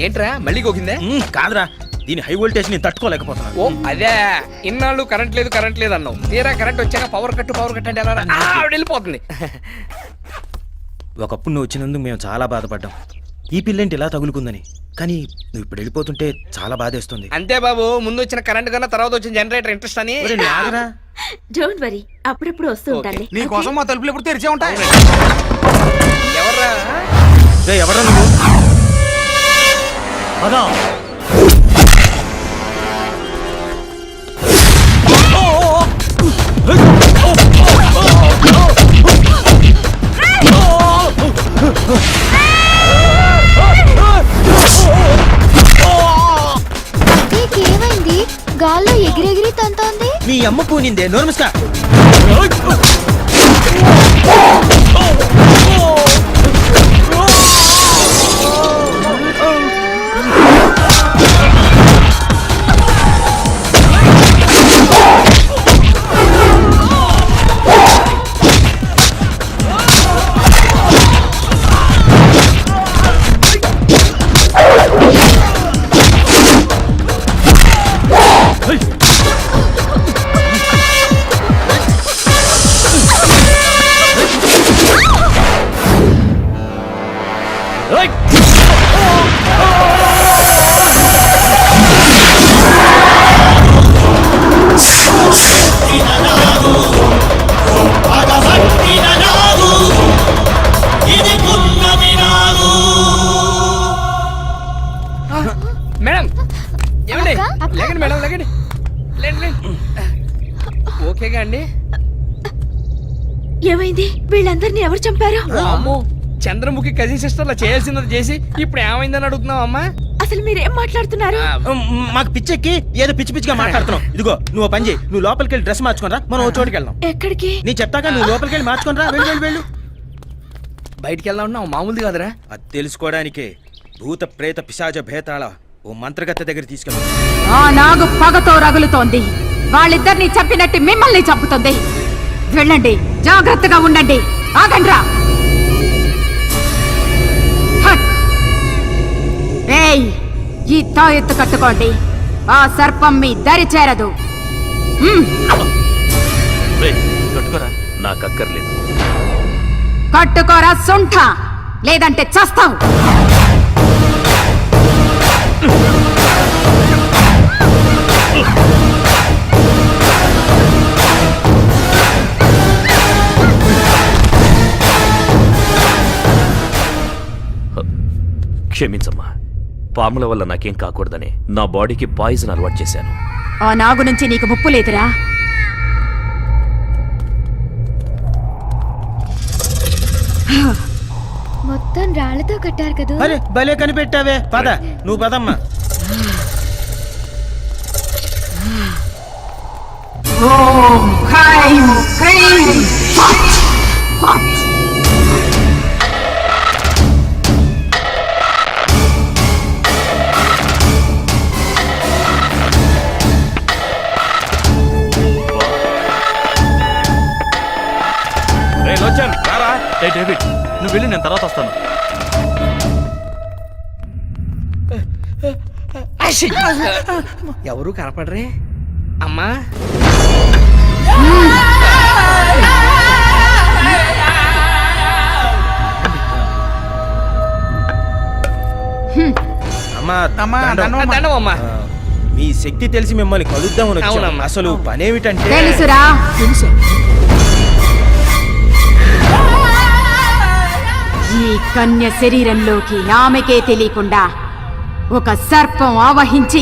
ఏంట్రా మళ్ళీ గోకిందే? కాదురా, దీని హై వోల్టేజ్ నేను తట్టుకోలేకపోతున్నా. ఓ అదే, ఇన్నాళ్ళు కరెంట్ లేదు అన్నావు. తీరా కరెంట్ వచ్చాక పవర్ కట్ అంటే ఎలా వెళ్ళిపోతుంది. ఒకప్పుడు నువ్వు వచ్చినందుకు మేము చాలా బాధపడ్డాం, ఈ పిల్లేంటి ఇలా తగులుకుందని. కానీ నువ్వు ఇప్పుడు వెళ్ళిపోతుంటే చాలా బాధేస్తుంది. అంతే బాబు, ముందు వచ్చిన కరెంట్ కన్నా తర్వాత వచ్చిన జనరేటర్ ఇంట్రెస్ట్ అని. డోంట్ వరీ, అప్పుడప్పుడు వస్తూ ఉంటాను. నీ కోసం మా తలుపులు ఎప్పుడు తెరిచే ఉంటాయి. ఎవర్రా? ఎవరా నువ్వు? అదా నీకేమైంది? గాల్లో ఎగిరెగిరి తంతోంది. మీ అమ్మ పూనిందే, నోర్మస్కా. మేడం ఏమండి, లేకండి మేడం, లేకండి. ఓకేగా అండి? ఏమైంది? వీళ్ళందరినీ ఎవరు చంపారు? అమ్మో, చంద్రముఖి కజిన్ సిస్టర్లా చేయాల్సినది చేసి ఇప్పుడు ఏమైందని అడుగుతున్నావు అమ్మా? అసలు మీరేం మాట్లాడుతున్నారు? మాకు పిచ్చెక్కి ఏదో పిచ్చి పిచ్చిగా మాట్లాడుతున్నావు. ఇదిగో నువ్వు పని చేయి, నువ్వు లోపలికి వెళ్ళి డ్రెస్ మార్చుకోనరా, మనం ఓ చోటుకి వెళ్దాం. ఎక్కడికి? నీ చెప్తాగా, నువ్వు లోపలికి వెళ్ళి మార్చుకోనరా. వెళ్ళు. బయటికి వెళ్దాం ఉన్నావు, మామూలుది కాదురా. అది తెలుసుకోవడానికే భూత ప్రేత పిశాచ భేతాళ ఓ మంత్రగత్తె దగ్గర తీసుకెళ్ళి. ఆ నాగు పగతో రగులుతోంది, వాళ్ళిద్దరిని చంపినట్టు మిమ్మల్ని చంపుతుంది. వెళ్ళండి, జాగ్రత్తగా ఉండండి. ఆగండ్రా. ఏయ్, ఈ తాయెత్తు కట్టుకోండి, ఆ సర్పం మీ దరి చేరదు. నాకక్కర్లేదు. కట్టుకోరా సుంఠ, లేదంటే చస్తావు. క్షమించమ్మా, పాముల వల్ల నాకేం కాకూడదని నా బాడీకి పాయిజన్ అలవాటు చేశాను. ఆ నాగు నుంచి నీకు ముప్పు లేదురా. మొత్తం రాళ్లతో కట్టారు కదా. అరే భలే కనిపెట్టావే. పద, నువ్వు పదమ్మా. ఓం హ్రైం హ్రీం ఫట్ ఫట్. డేవిడ్, నువ్వు వెళ్ళి నేను తర్వాత వస్తాను. ఎవరు కనపడరే అమ్మా? అమ్మా, మీ శక్తి తెలిసి మిమ్మల్ని కలుద్దామని వచ్చాం. అసలు పనేమిటంటే తెలుసురా. ఈ కన్య శరీరంలోకి ఆమెకే తెలియకుండా ఒక సర్పం ఆవహించి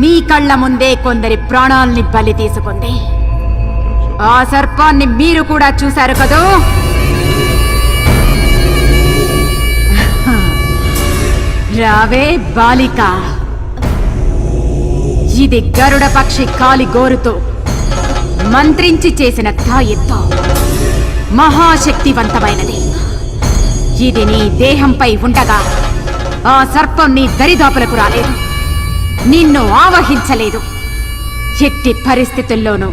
మీ కళ్ళ ముందే కొందరి ప్రాణాల్ని బలి తీసుకుంది. ఆ సర్పాన్ని మీరు కూడా చూశారు కదూ. రావే బాలిక, ఇది గరుడ పక్షి కాలి గోరుతో మంత్రించి చేసిన తాయెత్తు, మహాశక్తివంతమైనది. ఇది నీ దేహంపై ఉండగా ఆ సర్పం నీ దరిదాపులకు రాలేదు, నిన్ను ఆవహించలేదు. ఎట్టి పరిస్థితుల్లోనూ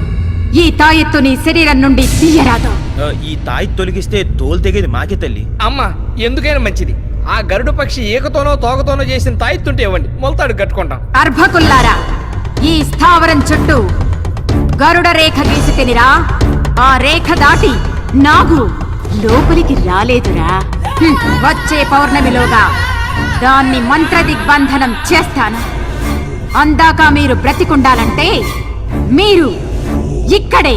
ఈ తాయెత్తు నీ శరీరం నుండి తీయరాదు. ఈ తాయి తొలగిస్తే తోలు తెగేది మాకే తల్లి. అమ్మా ఎందుకైనా మంచిది ఆ గరుడు పక్షి ఏకతోనో తోకతోనో చేసిన తాయిత్తుంటే ఇవ్వండి, మొలతాడు కట్టుకుంటాం. అర్భకుల్లారా, ఈ స్థావరం చుట్టూ గరుడ రేఖ గీసి తినిరా. ఆ రేఖ దాటి నాగు లోపలికి రాలేదురా. వచ్చే పౌర్ణమిలోగా దాన్ని మంత్ర దిగ్బంధనం చేస్తాను. అందాక మీరు బ్రతికుండాలంటే మీరు ఇక్కడే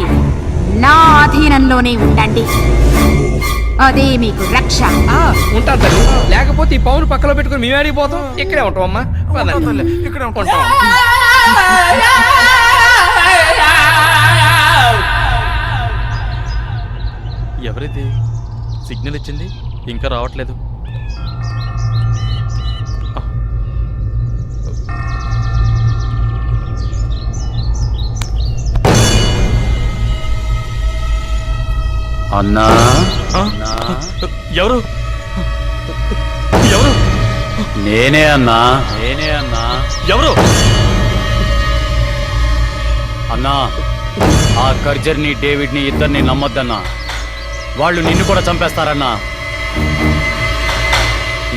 నా అధీనంలోనే ఉండండి. అదే మీకు రక్ష. ఉంటాను తల్లి, లేకపోతే ఈ పౌను పక్కలో పెట్టుకుని మేము అడిగిపోతాం. ఇక్కడే ఉంటాం అమ్మా, ఇక్కడే ఉంటాం. ఎవరిది సిగ్నల్ ఇచ్చింది ఇంకా రావట్లేదు? అన్నా ఎవరు ఎవరు నేనే అన్నా ఎవరు అన్నా, ఆ కర్జర్ని డేవిడ్ని ఇద్దరిని నమ్మొద్దన్నా. వాళ్ళు నిన్ను కూడా చంపేస్తారన్నా.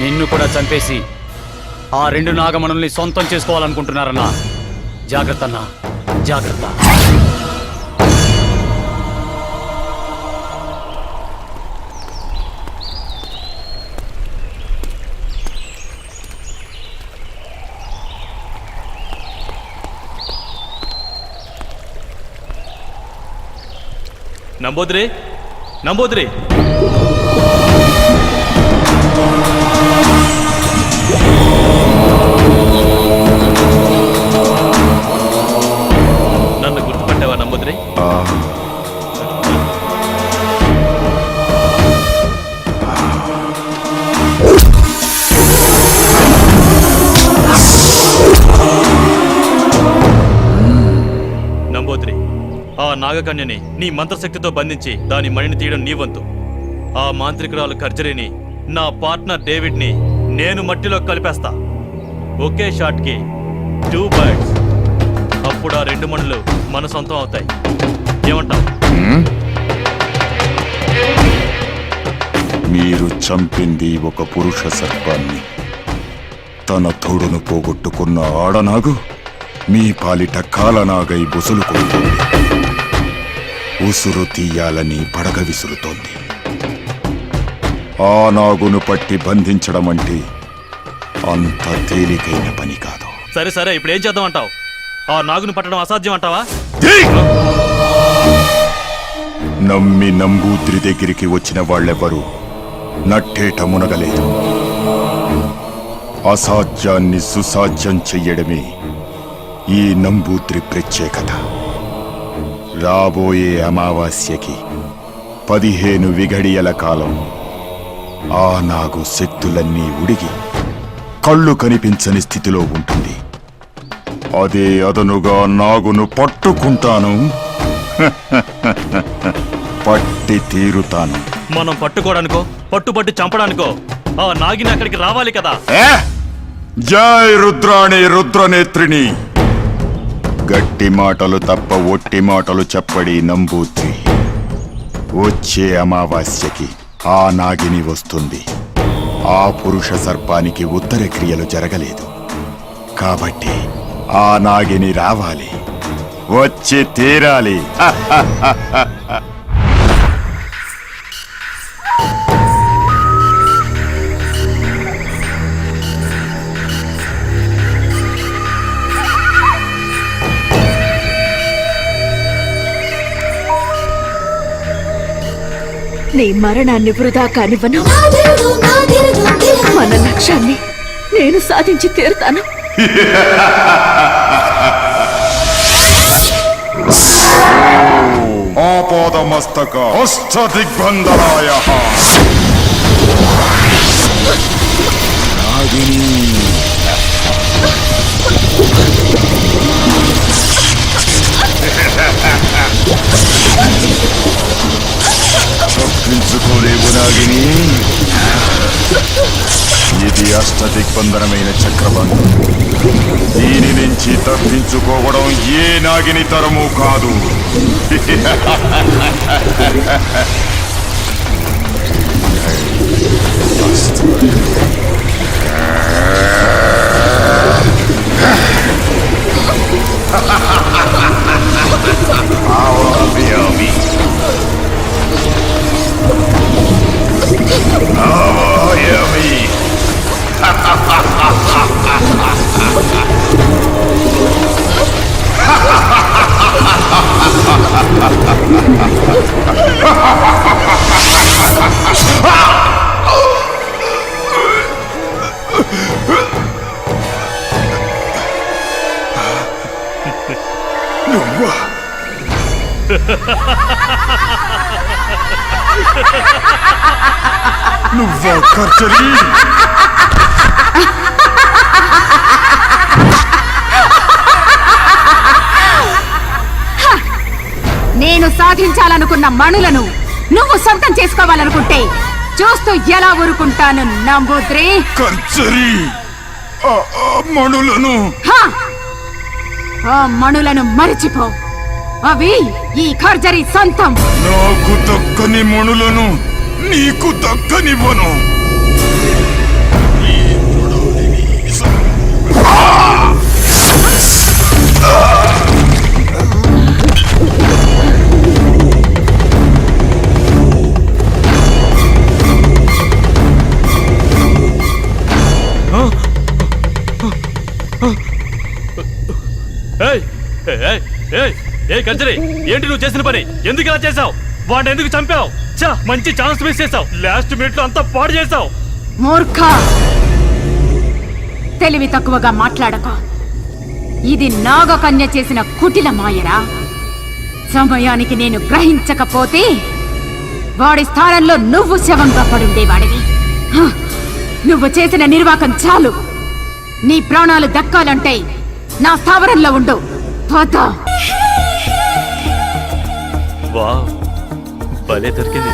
నిన్ను కూడా చంపేసి ఆ 2 నాగమణుల్ని సొంతం చేసుకోవాలనుకుంటున్నారన్నా. జాగ్రత్త అన్నా, జాగ్రత్త. నంబోద్రి నంబోద్రి నన్ను గుర్తుపట్టావా నంబోద్రి? నంబోద్రి, ఆ నాగకన్యని నీ మంత్రశక్తితో బంధించి దాని మణిని తీయడం నీ వంతు. ఆ మాంత్రికురాలు కర్జరీని, నా పార్ట్నర్ డేవిడ్ని నేను మట్టిలో కలిపేస్తా. ఒకే షాట్కి 2 birds. అప్పుడు ఆ 2 మణులు మన సొంతం అవుతాయి. ఏమంటావు? మీరు చంపింది ఒక పురుష సర్పాన్ని. తన తోడును పోగొట్టుకున్న ఆడనాగు మీ పాలిట కాలనాగై బుసలుకుంటుంది. ఉసురు తీయాలని పడగ విసురుతోంది. ఆ నాగును పట్టి బంధించడం అంటే అంత తేలికైన పని కాదు. సరే సరే, ఇప్పుడు ఏం చేద్దాం అంటావు? ఆ నాగుని పట్టడం అసాధ్యం అంటావా? నమ్మి నంబూద్రి దగ్గరికి వచ్చిన వాళ్ళెవరూ నట్టేట మునగలేదు. అసాధ్యాన్ని సుసాధ్యం చెయ్యడమే ఈ నంబూద్రి ప్రత్యేకత. రాబోయే అమావాస్యకి 15 విఘడియల కాలం ఆ నాగు శక్తులన్నీ ఉడిగి కళ్ళు కనిపించని స్థితిలో ఉంటుంది. అదే అదనుగా నాగును పట్టుకుంటాను. పట్టి తీరుతాను. మనం పట్టుకోవడానికో పట్టుబట్టి చంపడానికో ఆ నాగిని అక్కడికి రావాలి కదా. జై రుద్రాణి రుద్రనేత్రిని. గట్టి మాటలు తప్ప ఒట్టి మాటలు చెప్పడి నంబూద్రి. వచ్చే అమావాస్యకి ఆ నాగిని వస్తుంది. ఆ పురుష సర్పానికి ఉత్తర క్రియలు జరగలేదు కాబట్టి ఆ నాగిని రావాలి, వచ్చి తీరాలి. నీ మరణాన్ని వృధా కానివ్వను. మన లక్ష్యాన్ని నేను సాధించి తీరుతాను. ఆపాదమస్తక హస్త దిగ్బంధనాయ. తప్పించుకోలేవు నాగిని. ఇది ఇది అష్టదిగ్బంధనమైన చక్రబంధం. దీని నుంచి తప్పించుకోవడం ఏ నాగిని తరము కాదు. నువ్వా కర్చరీ? నేను సాధించాలనుకున్న మణులను నువ్వు సొంతం చేసుకోవాలనుకుంటే చూస్తూ ఎలా ఊరుకుంటాను నంబూద్రి? కర్చరీ, ఆ మణులను హా! ఆ మణులను మరిచిపో. అవి ఈ ఖర్జరీ సొంతం. నాకు దక్కని మణులను నీకు దక్కనివ్వను. కంచరి, ఏంటి నువ్వు చేసిన పని? ఎందుకు ఇలా చేసావు? వాడిని ఎందుకు చంపావు? మంచి ఛాన్స్ మిస్ చేసావు. లాస్ట్ మినిట్ లో అంతా పాడు చేసావు. మూర్ఖ, తెలివి తక్కువగా మాట్లాడక. ఇది నాగకన్య చేసిన కుటిల మాయరా. సమయానికి నేను గ్రహించకపోతే వాడి స్థానంలో నువ్వు శవంగా పడుండేవాడివి. హ! నువ్వు చేసిన నిర్వాకం చాలు. నీ ప్రాణాలు దక్కాలంటే నా స్థావరంలో ఉండు. పద. వావ్, భలే దొరికింది.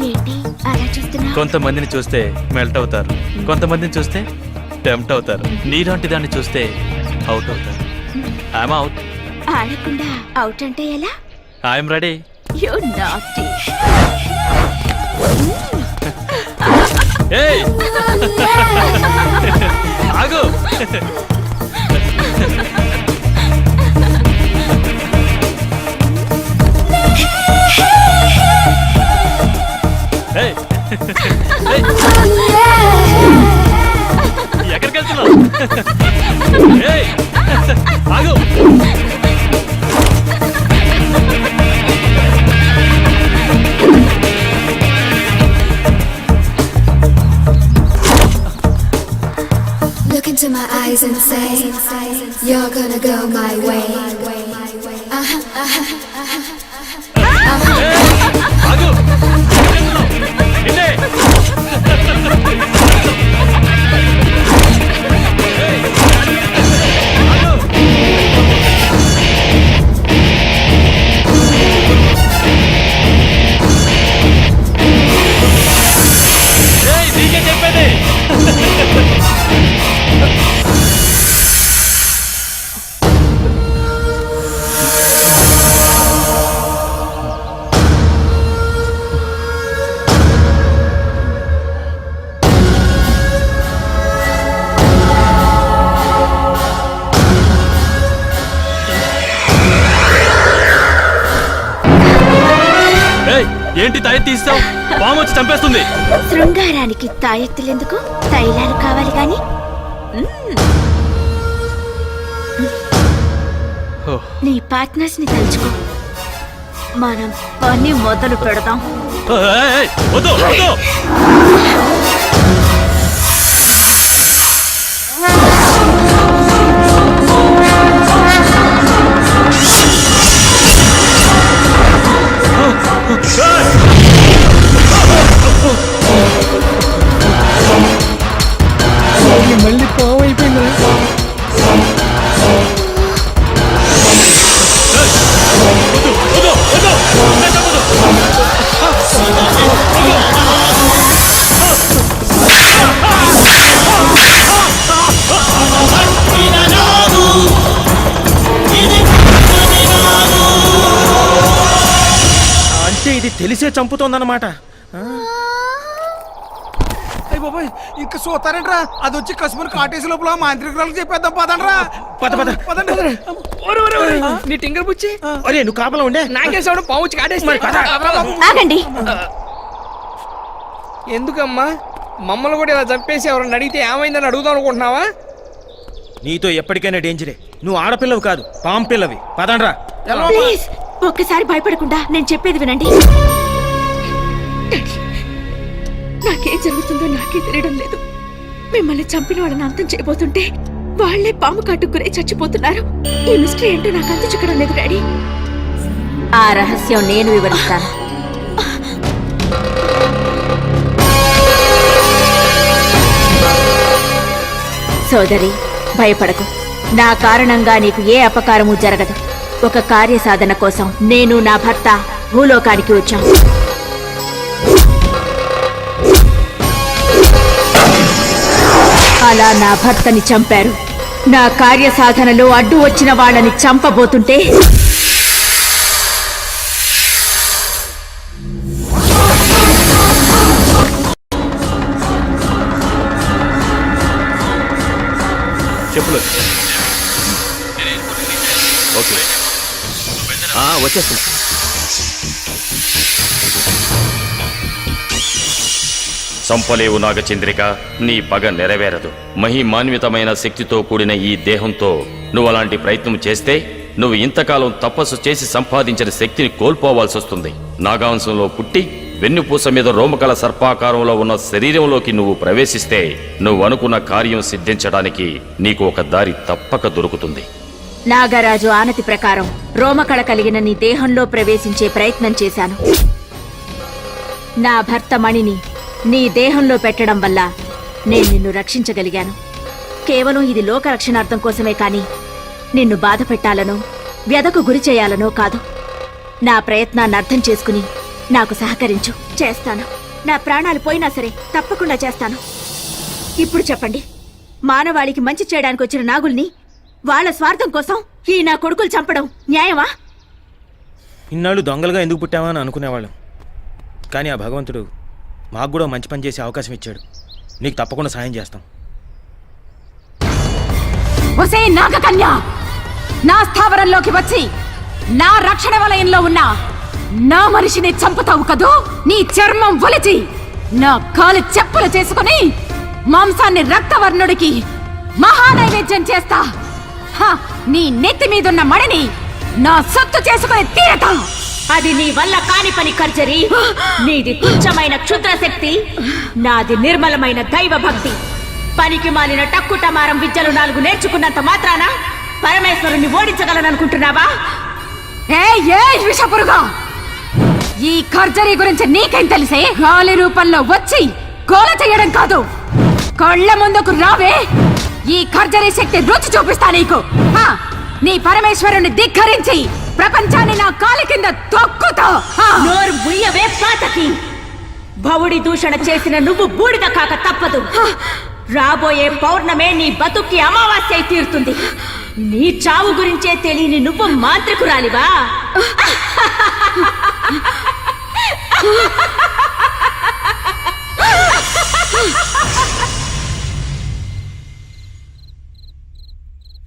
ఏంటి అలా చూస్తున్నా? కొంతమందిని చూస్తే మెల్ట్ అవుతారు, కొంతమందిని చూస్తే టెంప్ట్ అవుతారు. నీలాంటి దాన్ని చూస్తే అవుట్ అవుతారు. I'm out. ఆడకుండా అవుట్ అంటే ఎలా? I'm ready. You naughty. ఏయ్ ఆగు. ఏయ్ ఎక్కడికి వెళ్తున్నావు? ఏయ్ ఆగు. Look into my eyes and say, you're gonna go my way. ఆగు. ఇన్నే. నీకే చెప్పేది. ఏంటి తాయి తీస్తావు? పాము వచ్చి చంపేస్తుంది. శృంగారానికి తాయెత్తులెందుకు? తైలాలు కావాలి గాని. నీ పార్ట్నర్స్ ని తలుచుకో. మనం పని మొదలు పెడదాం. వద్దు వద్దు. మళ్ళీ పాము అయిపోయింది. తెలిసే చంపుతోందన్నమాట. అయ్య బాబాయ్ ఇంకా చూస్తారేంట్రా, అది వచ్చి కసుమని కాటేసి లోపల మాంత్రికురాలకు చెప్పేద్దాం పదండ్రా. పద పద. పదండి. నీ టింగర్ బుచ్చి అరే నువ్వు కాపలా ఉండే. నాకేసాడు పావు వచ్చి కాటేసి ఆగండి. ఎందుకమ్మా మమ్మల్ని కూడా ఇలా చంపేసి ఎవరన్నా అడిగితే ఏమైందని అడుగుదాం అనుకుంటున్నావా? నీతో ఎప్పటికైనా డేంజరే. నువ్వు ఆడపిల్లవి కాదు, పాము పిల్లవి. పదండ్రా. ప్లీజ్ ఒక్కసారి భయపడకుండా నేను చెప్పేది వినండి. నాకేం జరుగుతుందో నాకే తెలియడం లేదు. మిమ్మల్ని చంపిన వాళ్ళని అంతం చేయబోతుంటే వాళ్లే పాము కాటుకురే చచ్చిపోతున్నారు. ఈ మిస్టరీ ఏంటో నాకు అంత చిక్కడం లేదు డాడీ. ఆ రహస్యం నేను వివరిస్తాను. సోదరి భయపడకు. నా కారణంగా నీకు ఏ అపకారము జరగదు. ఒక కార్యసాధన కోసం నేను నా భర్త భూలోకానికి వచ్చాం. అలా నా భర్తని చంపారు. నా కార్యసాధనలో అడ్డు వచ్చిన వాళ్ళని చంపబోతుంటే చెప్పులు. ఓకే వచ్చేస్తున్నా. చంపలేవు నాగచంద్రిక, నీ పగ నెరవేరదు. మహిమాన్వితమైన శక్తితో కూడిన ఈ దేహంతో నువ్వు అలాంటి ప్రయత్నం చేస్తే నువ్వు ఇంతకాలం తపస్సు చేసి సంపాదించిన శక్తిని కోల్పోవాల్సి వస్తుంది. నాగాంశంలో పుట్టి వెన్నుపూస మీద రోమకల సర్పాకారంలో ఉన్న శరీరంలోకి నువ్వు ప్రవేశిస్తే నువ్వు అనుకున్న కార్యం సిద్ధించడానికి నీకు ఒక దారి తప్పక దొరుకుతుంది. నాగరాజు ఆనతి ప్రకారం రోమకళ కలిగిన నీ దేహంలో ప్రవేశించే ప్రయత్నం చేశాను. నా భర్త మణిని నీ దేహంలో పెట్టడం వల్ల నేను నిన్ను రక్షించగలిగాను. కేవలం ఇది లోక రక్షణార్థం కోసమే కాని నిన్ను బాధ పెట్టాలనో వ్యధకు గురి చేయాలనో కాదు. నా ప్రయత్నాన్ని అర్థం చేసుకుని నాకు సహకరించు. చేస్తాను. నా ప్రాణాలు పోయినా సరే తప్పకుండా చేస్తాను. ఇప్పుడు చెప్పండి, మానవాళికి మంచి చేయడానికి వచ్చిన నాగుల్ని వాళ్ళ స్వార్థం కోసం ఈ నా కొడుకులు చంపడం న్యాయమా? ఇన్నాళ్ళు దొంగలుగా ఎందుకు పుట్టామని అనుకునేవాళ్ళం. కానీ ఆ భగవంతుడు మాకు కూడా మంచి పని చేసే అవకాశం ఇచ్చాడు. నీకు తప్పకుండా సాయం చేస్తాం. ఒసే నాగకన్య, నా స్థావరంలోకి వచ్చి నా రక్షణ వలయంలో ఉన్న నా మనిషిని చంపుతావు కదూ? నీ చర్మం ఒలిచి నా కాలు చెప్పులు చేసుకుని మాంసాన్ని రక్తవర్ణుడికి మహానైవేద్యం చేస్తా. నీ నెత్తి మీదున్న మడిని నా సొత్తు చేసుకుని తీరతా. అది నీ వల్ల కాని పని కర్జరి. నీది తుచ్చమైన క్షుద్రశక్తి, నాది నిర్మలమైన దైవ భక్తి. పనికి మాలిన టక్కుటమారం విద్యలు 4 నేర్చుకున్నంత మాత్రాన పరమేశ్వరుణ్ణి ఓడించగలననుకుంటున్నావా? ఏ విషపురుగా, ఈ కర్జరీ గురించి నీకేం తెలిసే? గాలి రూపంలో వచ్చి గోల చేయడం కాదు, కళ్ళ ముందుకు రావే. ఈ కర్జరీ శక్తి రుచి చూపిస్తా నీకు. నీ పరమేశ్వరుని ధిక్కరించి ప్రపంచాన్ని నా కాలి కింద తొక్కుతా. నోరు ముయ్యవే పాతకి. భవుడి దూషణ చేసిన నువ్వు బూడిద కాక తప్పదు. రాబోయే పౌర్ణమే నీ బతుక్కి అమావాస్య అయి తీరుతుంది. నీ చావు గురించే తెలియని నువ్వు మాంత్రికురాలివా?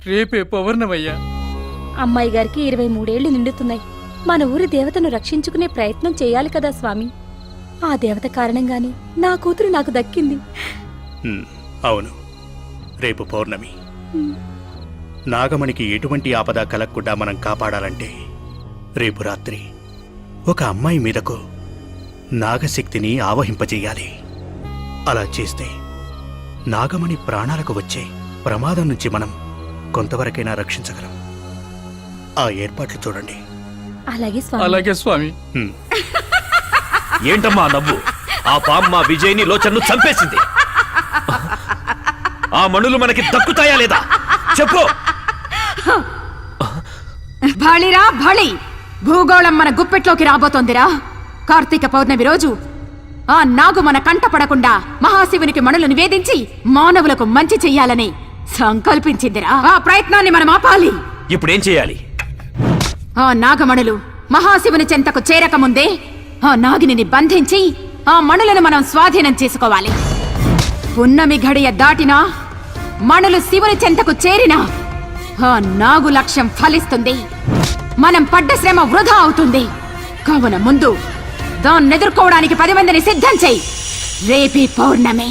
రేపే పౌర్ణమయ్యా. అమ్మాయి గారికి 23 ఏళ్లు నిండుతున్నాయి. మన ఊరి దేవతను రక్షించుకునే ప్రయత్నం చేయాలి కదా స్వామి. ఆ దేవత కారణంగానే నా కూతురు నాకు దక్కింది. అవును, రేపు పౌర్ణమి. నాగమణికి ఎటువంటి ఆపద కలగకుండా మనం కాపాడాలంటే రేపు రాత్రి ఒక అమ్మాయి మీదకు నాగశక్తిని ఆవహింపజేయాలి. అలా చేస్తే నాగమణి ప్రాణాలకు వచ్చే ప్రమాదం నుంచి మనం కొంతవరకైనా రక్షించగలం. ఆ ఏర్పాట్లు చూడండి. అలాగే స్వామి. ఏంటమ్మా నవ్వు? ఆ పాము మా విజయ్ని లోచన్ను చంపేసింది. ఆ మణులు మనకి దక్కుతాయా లేదా చెప్పు. భళిరా భళి, భూగోళం మన గుప్పెట్లోకి రాబోతోందిరా. కార్తీక పౌర్ణమి రోజు ఆ నాగు మన కంటపడకుండా మహాశివునికి మణులు నివేదించి మానవులకు మంచి చెయ్యాలని సంకల్పించిందిరా. ఆ ప్రయత్నాన్ని మనం ఆపాలి. ఇప్పుడేం చేయాలి? ఆ నాగమణులు మహాశివుని చెంతకు చేరకముందే ఆ నాగిని బంధించి ఆ మణులను మనం స్వాధీనం చేసుకోవాలి. పున్నమి ఘడియ దాటినా మణులు శివుని చెంతకు చేరినా ఆ నాగు లక్ష్యం ఫలిస్తుంది. మనం పడ్డ శ్రమ వృధా అవుతుంది. కావున ముందు దాన్ని ఎదుర్కోవడానికి 10 మందిని సిద్ధం చెయ్యి. రేపీ పౌర్ణమి.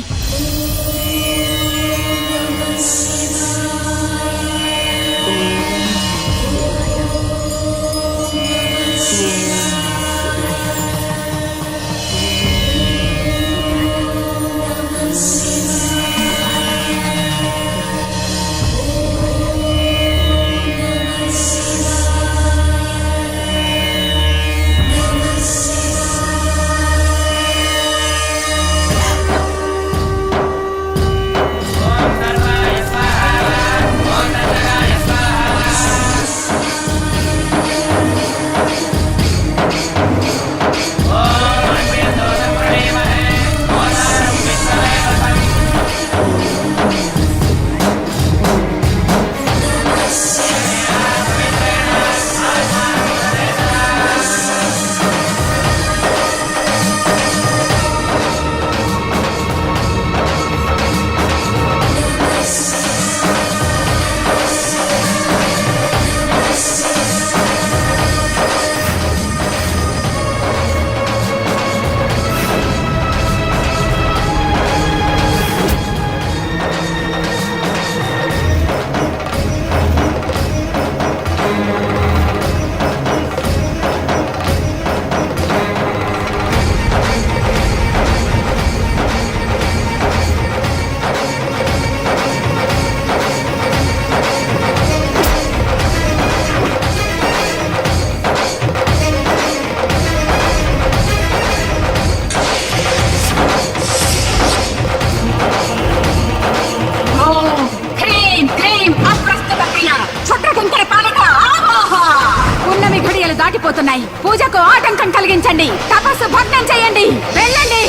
దాటిపోతున్నాయి. పూజకు ఆటంకం కలిగించండి. తపస్సు భగ్నం చేయండి. వెళ్ళండి.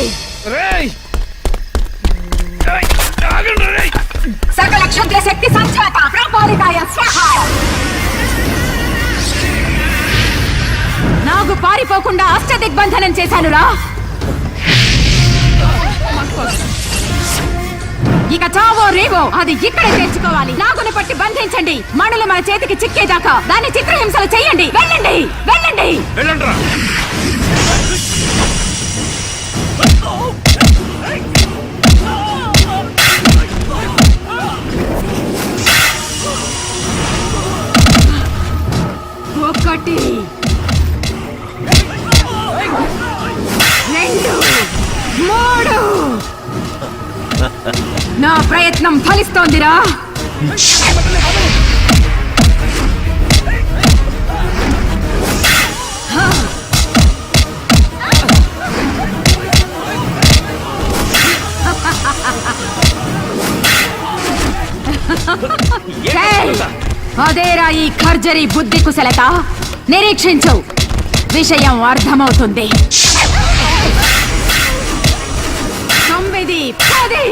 సకల క్షుద్ర శక్తి సంచాత ప్రపాలికాయ స్వాహ. నాగు పారిపోకుండా అష్టదిగ్బంధనం చేశానురా. ఇక చావో రేవో అది ఇక్కడే తెచ్చుకోవాలి. నాగుని పట్టి బంధించండి. మణులు మన చేతికి చిక్కేదాకా దాన్ని చిత్రహింసలు చేయండి. వెళ్ళండి, వెళ్ళండి. ఒకటి, 2, 3. నా ప్రయత్నం ఫలిస్తోందిరా. అదేరా ఈ ఖర్జరీ బుద్ధి కుశలత. నిరీక్షించు, విషయం అర్థమవుతుంది. 9, 10.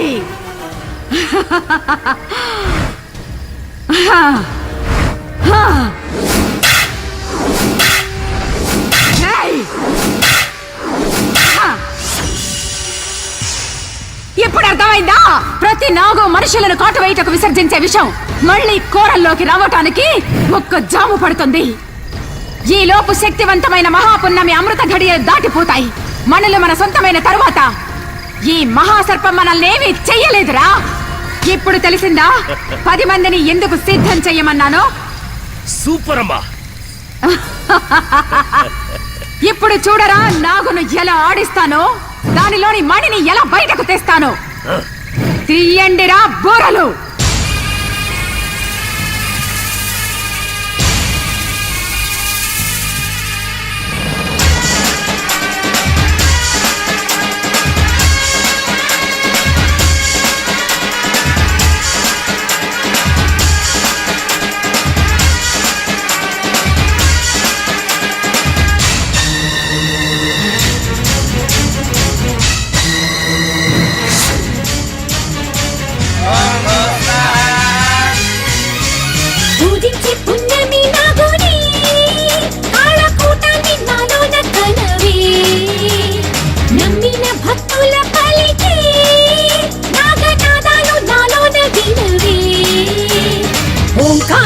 ఇప్పుడు అర్థమైందా? ప్రతి నాగు మనుషులను కాటువేయటకు విసర్జించే విషయం మళ్ళీ కోరల్లోకి రావటానికి ఒక్క జాము పడుతుంది. ఈ లోపు శక్తివంతమైన మహాపున్నమి అమృత ఘడియలు దాటిపోతాయి. మణులు మన సొంతమైన తరువాత ఈ మహాసర్పం మనల్నేమీ చెయ్యలేదురా. ఇప్పుడు తెలిసిందా 10 మందిని ఎందుకు సిద్ధం చెయ్యమన్నాను? సూపర్ అమ్మా. ఇప్పుడు చూడరా నాగును ఎలా ఆడిస్తానో, దానిలోని మణిని ఎలా బయటకు తెస్తానో. తీయండిరా బోరలు.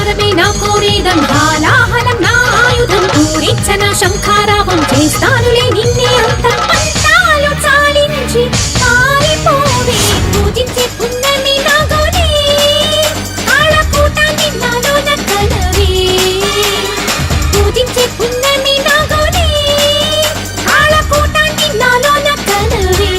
వరమే నా కోరేదం హాలాహలం నా ఆయుధం పూరించన శంఖారావం చేస్తానులే నిన్నే అంతం పంతాలు చాలించి పారిపోవే పూజించే పున్నమి నాగోనే ఆళకూటాన్ని నాలో నక్కనవే పూజించే పున్నమి నాగోనే ఆళకూటాన్ని నాలో నక్కనవే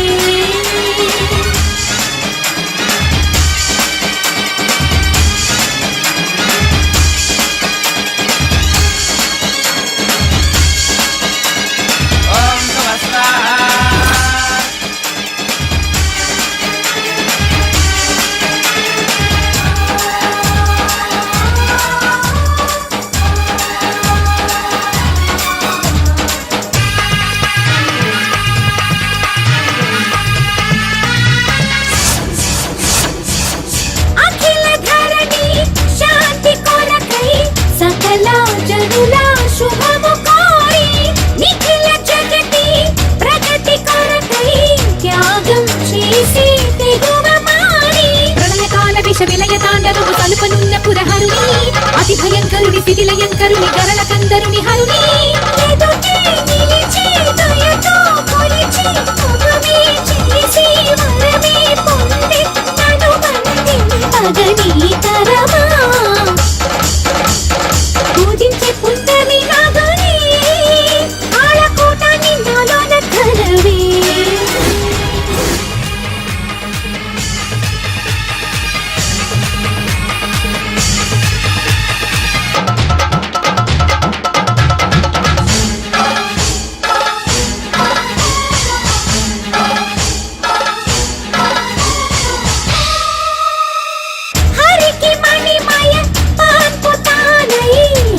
శుభము కోరి నిఖిల జగతి ప్రగతి కొరకై త్యాగం చేసి తెగువ మారి ప్రళయకాల విష విలయ తాండవము తలుపనున్న పురహరుని అతి భయంకరుని శిథిలయంకరుని గరళ కందరుని హరుని ఎదుటే నిలిచి దయతో కొలిచి ఉపమే చేసి వరమే పొంది నన్ను బంధింపగని తరమా పూజించే పున్నమి నాగోనే ఆళకూటాన్ని నాలో నక్కనవే హరికి మణిమయ పాన్పుతానై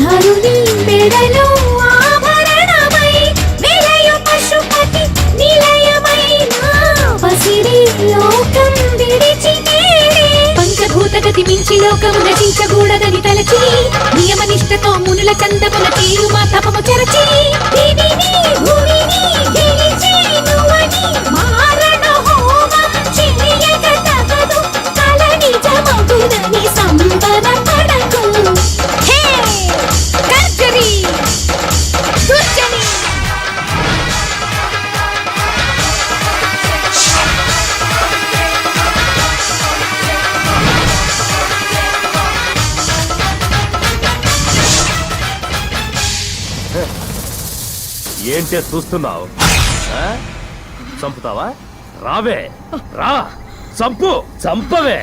హరుని మెడలో ఆభరణమై విలయ పశుపతి నిలయమైన పసిడి లోకం విడిచి నేడే పంచభూతగతి మించి లోకము నశించకూడదని తలచి నియమనిష్టతో మునుల చందముల తీరుమా తపము చెరచి దివిని భూమిని గెలిచి నువ్వని మారణ హోమం చేయక తగదు కల నిజమగునని సంబరపడకు హే కర్జరి దుర్జని ఏంటే చూస్తున్నావు? చంపుతావా? రావే, రా, చంపు, చంపవే.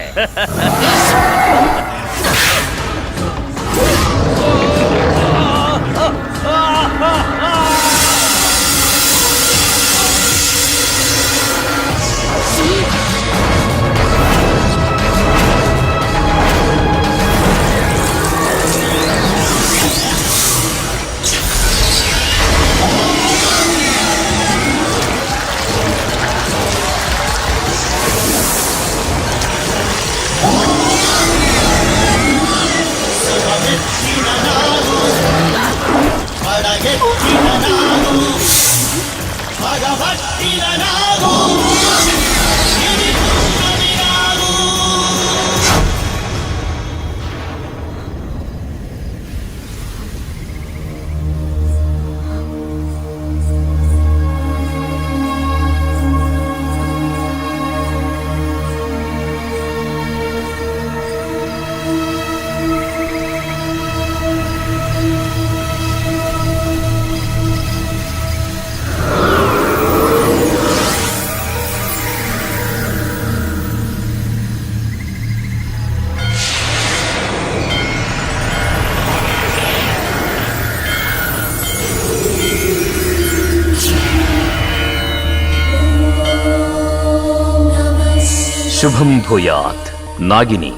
శుభం భూయాత్. నాగిని,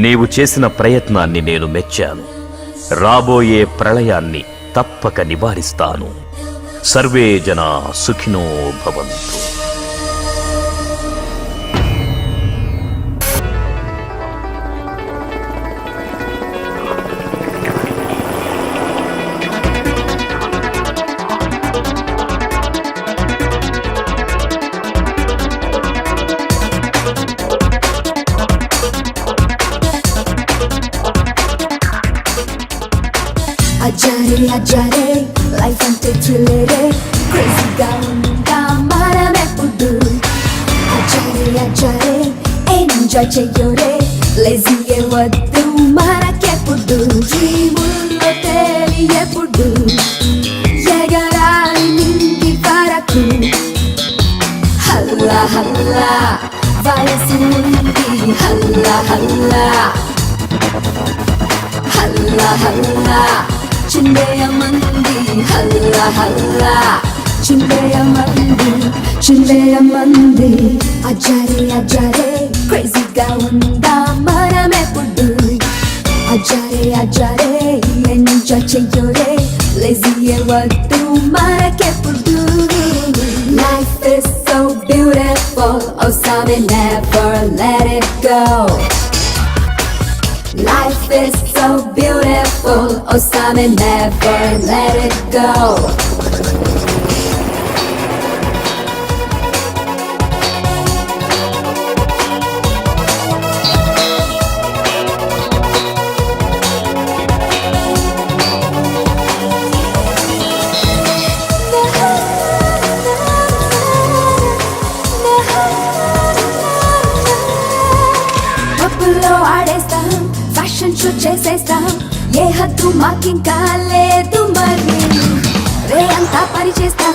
నీవు చేసిన ప్రయత్నాన్ని నేను మెచ్చాను. రాబోయే ప్రళయాన్ని తప్పక నివారిస్తాను. సర్వే జనా సుఖినో భవంతు. అజారే లైఫ్ అంటే థ్రిల్లరే క్రేజీగా ఉందా మనమెప్పుడు అజారే ఎంజాయ్ చెయ్యోరే లేజీయే వద్దు మనకెప్పుడు డ్రీముల్లో తెలియప్పుడు ఎగరాలి నింగి వరకు హల్లా హల్లా వయసు ఉంది హల్లా హల్లా హల్లా హల్లా చిందేయమంది హల్లా హల్లా చిందేయమంది అజారే క్రేజీగా ఉందా మనమెప్పుడు అజారే ఎంజాయ్ చెయ్యోరే లేజీయే వద్దు మనకెప్పుడు Life is so beautiful, oh Sammy, never let it go. Life is so beautiful, oh Sammy, never let it go. పప్పులో ఆడేస్తాం ఫ్యాషన్ షో చేసేస్తాం ఏ హద్దు మాకింకా లేదు మరి రే అంతా పని చేస్తాం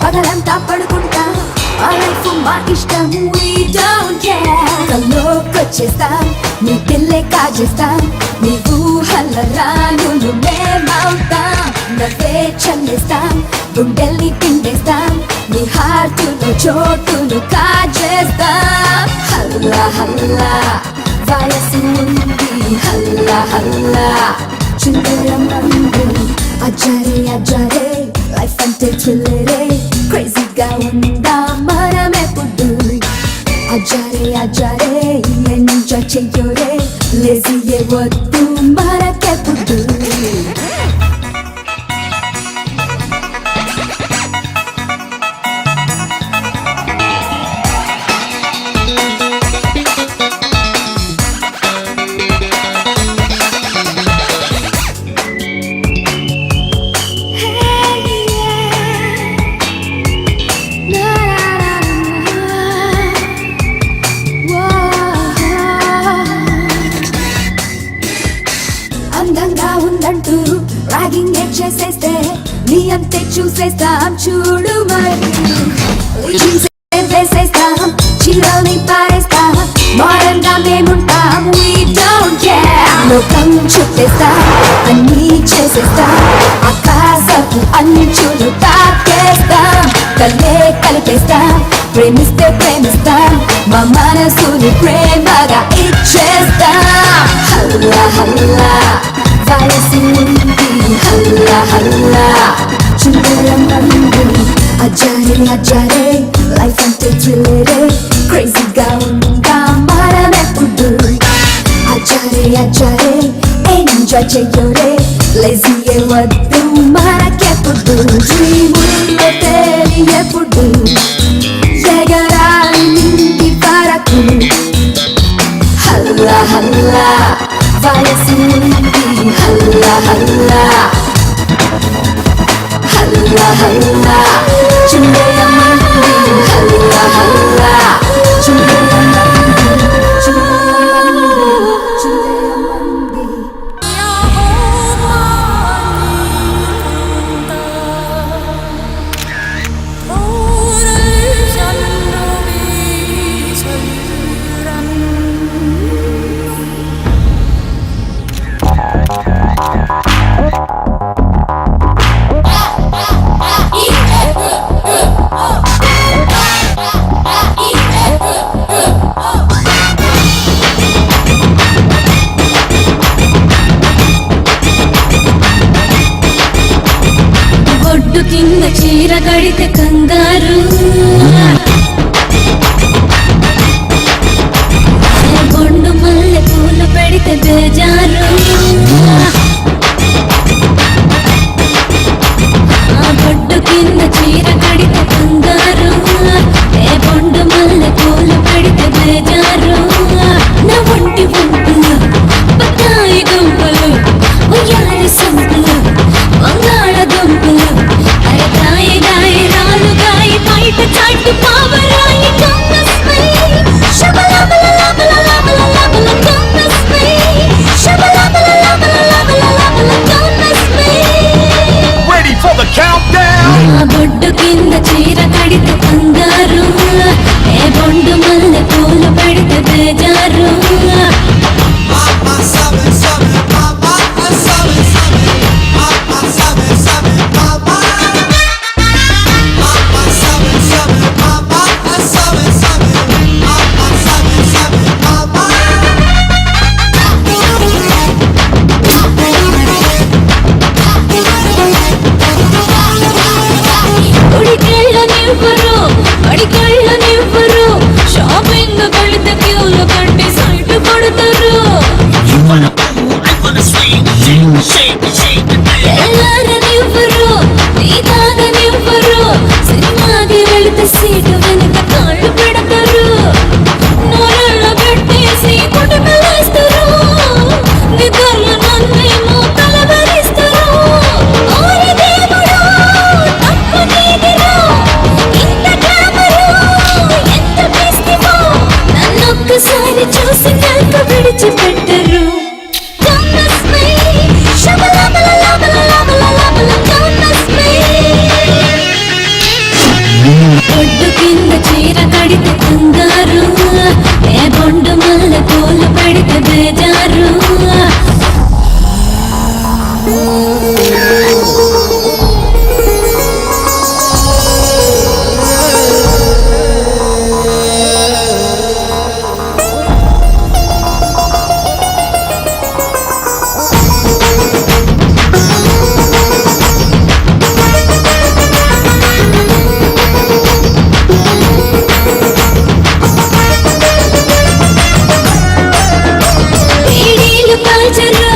పగలంతా పడుకుంటాం మా లైఫ్ మా ఇష్టం we don't care కల్లోకొచ్చేస్తాం నీ పిల్లే కాజేస్తాం నీ ఊహల రానులు మేమవుతాం నవ్వే చల్లేస్తాం గుండెల్ని పిండేస్తాం నీ హార్టులో చోటును కాజేస్తాం హల్లా హల్లా వయసు ఉంది హల్లా హల్లా చిందరమంది అజారే లైఫ్ అంటే థ్రిల్లరే క్రేజీగా ఉందా మనమెప్పుడు అజారే ఎంజాయ్ చెయ్యోరే లేజీయే వద్దు మనకెప్పుడు అందంగా ఉందంటూ ర్యాగింగ్ చేసేస్తే నీ అంతే చూసేస్తాం చూడు మరి జీన్స్ వేసేస్తాం చీరల్ని పారేస్తాం మోడర్న్ గా మేముంటాం we don't care లోకం చుట్టేస్తాం అన్నీ చేసేస్తాం ఆకాశపు అంచులు తాకేస్తాం కళ్ళే కలిపేస్తాం ప్రేమిస్తే ప్రేమిస్తాం మా మనసుని ప్రేమగా ఇచ్చేస్తాం హల్లా హల్లా వయసు ఉంది హల్లా హల్లా చిందరమంది అజారే లైఫ్ అంటే థ్రిల్లరే క్రేజీగా ఉందా మనమెప్పుడు అజారే ఎంజాయ్ చెయ్యోరే లేజీయే వద్దు మనకెప్పుడు డ్రీముల్లో తెలియప్పుడు ఎగరాలి నింగి వరకు హల్లా హల్లా వయసు ఉంది హల్లా హల్లా హల్లా హల్లా చిందేయమంది హల్లా హల్లా చిందేయమంది బొడ్డు కింద చీర కడితే కంగారు బొండు మల్లె పూలు పెడితే బేజారు బొడ్డు కింద చీర కడితే కంగారు ఏ బొండు మల్లె పూలు పెడితే బేజారు నా ఒంటి ఒంపులు బత్తాయి గుంపులు ఉయ్యాలి సంపులు తెల్లారనివ్వరు నీ తాగనివ్వరు సినిమాకి వెళితే సీటు వెనుక కాళ్ళు పెడతారు నోరల్లో పెట్టేసి కుటుంబలేస్తారు నిద్రలో నన్నేమో కలవరిస్తారు ఓరి దేవుడు తప్పు నీదిరా ఇంత గ్లామరు ఎంత పిస్తివో నన్నొక్కసారి చూసి కనుక విడిచిపెట్టరు Don't miss me Shabalabalalabalalabalalabalala Don't miss me ఒడ్డు కింద చీర కడితే కంగారు ఏ బొండు మల్ల తోలు పెడితే బేజారు వేడీలు కాల్చరు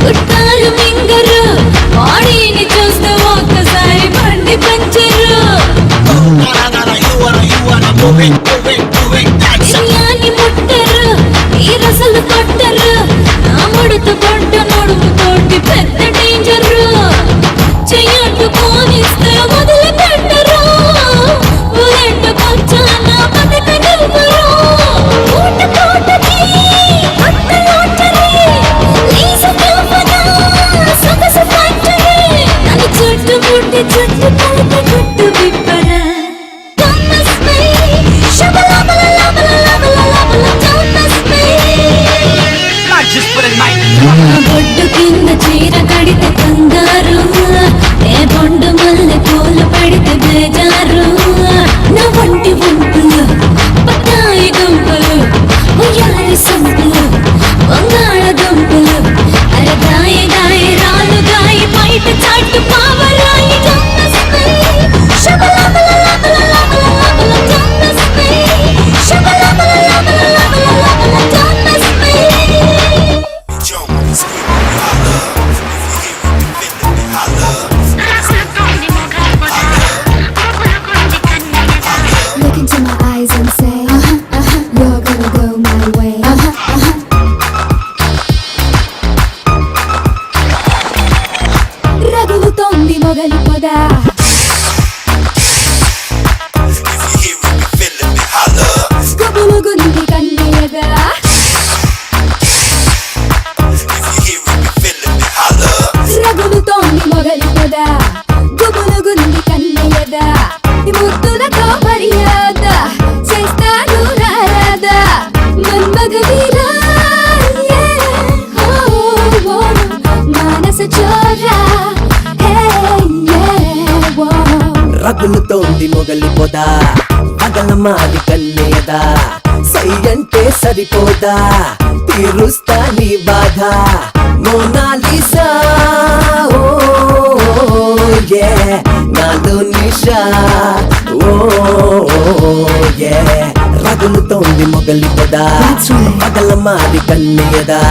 గుట్టాలు మింగరు బాడీని చూస్తే ఒక్కసారి బండి పంచరు బిర్యానీ ముట్టరు ఈ రసలు కొట్టరు నా ముడత పడ్డ నడుము తోటి పెద్ద డేంజరు చెయ్యట్టు పోనిస్తే వదిలి పెట్టరు ఊరెంట కొంచాన బతక నివ్వరు పూట పూటకి అత్త లోటరి లీసు కల్పన సొగసు ఫ్యాక్టరీ నన్ను చుట్టుముట్టి చుట్టు కలిపి గుట్టు విప్పరా Don't miss me Shabalabalalabalalabalala Don't miss me బొడ్డు కింద చీర కడితే కంగారు ఏ బొండు మల్ల పూలు పెడితే బేజారు నా వంటి వంపులు బత్తాయి దుంపలు ఉయ్యాలి సంపులు వంగాళ దుంపలు అరగాయ గాయ రాలు గాయ బయట చాటు పావరాయి Don't miss me Shabalabalalabalalabalala Don't miss me Shabalabalalabalalabalala Don't miss me Look into my eyes and say, you're gonna go my way. రగులుతోంది మొగలి పొద గబులుగుంది కన్నెయగా రగులుతోంది మొగలి పొద గుబులుగుంది కన్నెయగా ముద్దులతో మర్యాద చేస్తారు రారాద మన్మగవీరా మానస చోరా రగులుతోంది మొగలి పొద పగల మాది కన్నెయదా సై అంటే సరిపోదా తీరుస్తా నీ బాధ మోనాలిసా ఓ యే నాలో నిషా ఓ యే రగులుతోంది మొగలి పొద పగల మాది కన్నెయదా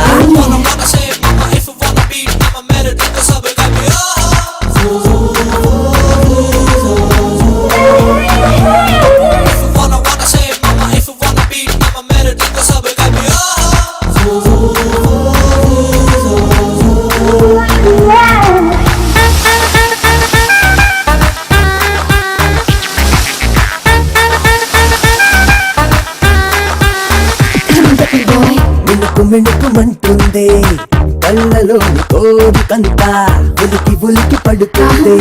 మిణుకుమంటుంది కళ్ళలోని కోరికంతా ఉలికి ఉలికి పడుతుంది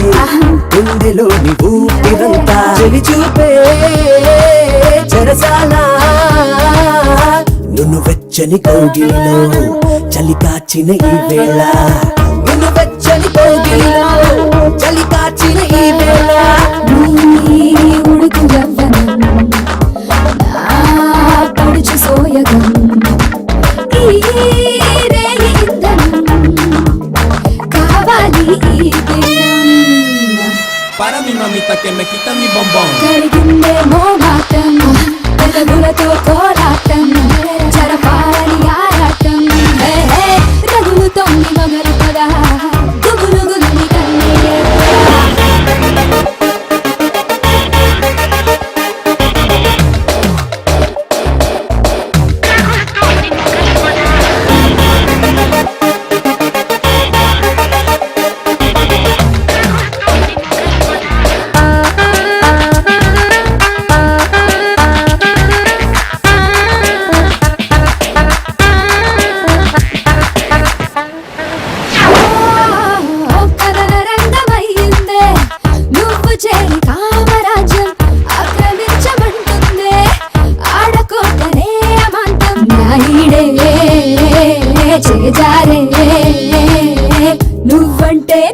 గుండెలోని ఊపిరంతా చెలి చూపే చెరసాలా నువ్వు వెచ్చని కౌగిలిలో చలి కాచిన ఈ వేళ నువ్వు వెచ్చని కౌగిలిలో చలి కాచిన ఈ వేళ ఉడుకు యవ్వనం నా పడుచు సోయగం కావాలి Para mi mamita que me quita mi bombón. కలిగిందే మోమాటం పెదవులతో కోలాటం జరపాలని ఆరాటం రగులుతోంది మొగలి పద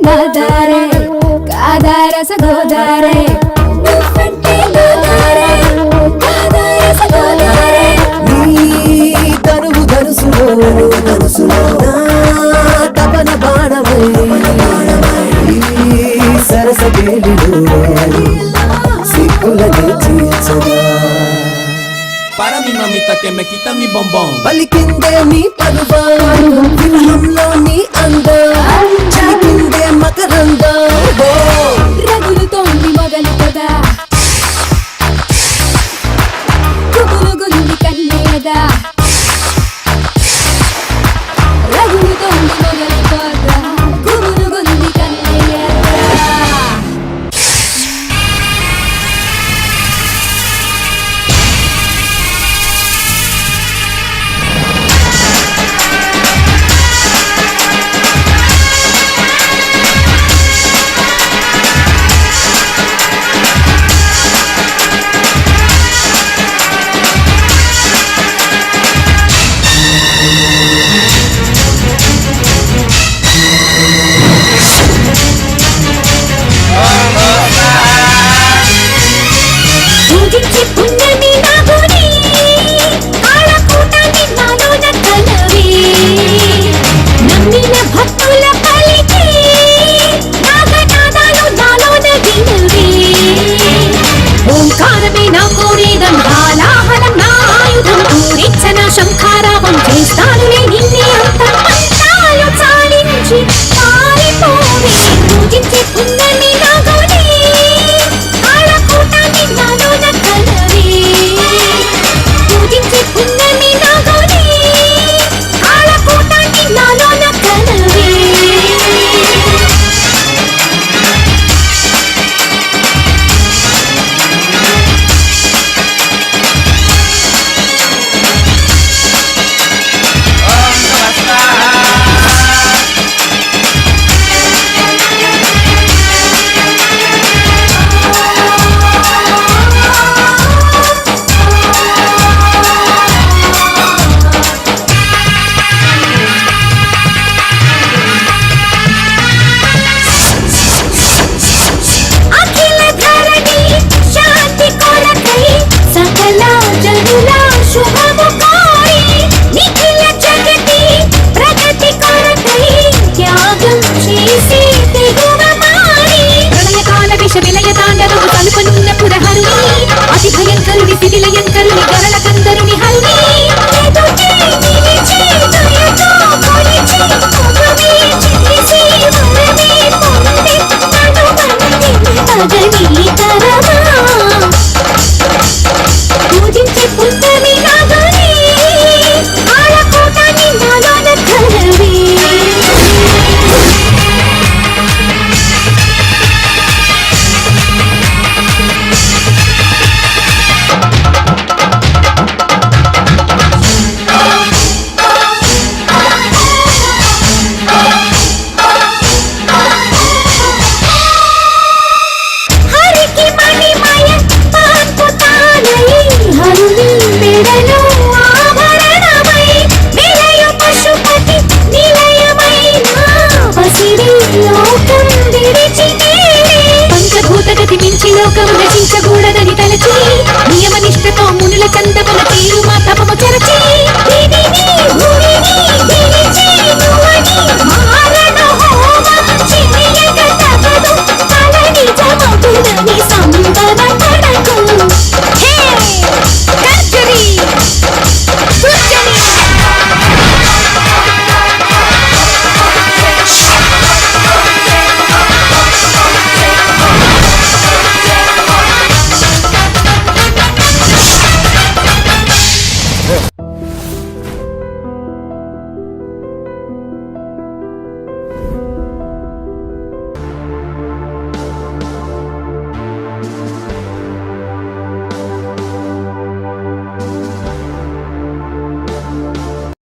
నాదారే కాదారస గోదారే నువ్వంటే నాదారే కాదారస గోదారే నీ తరువు ధరుసులో నా తపన బాణమై ఈ సరస గేలిలో సిగ్గులని తీర్చగా పలికిందే నీ పలువా విరహంలో నీ అందం చిలికిందే మకరందం రగులుతోంది మొగలు కదా గుబులుగుంది కన్నేదా రగులుతోంది మొగలు కదా గుబులుగుంది కన్నేదా పూజించి పుణ్యమి నాగుని కాళకూటాన్ని నాలోన కలవి నమ్మిన భక్తుల పలికి నాగనాదాలు నాలోన వినవి ఓంకారమే నా కోరేదం హాలాహలం నా ఆయుధం పూరించన శంఖారావం చేస్తానులే నిన్నే అంతం మంత్రాలు చాలించి పారిపోవే పూజించి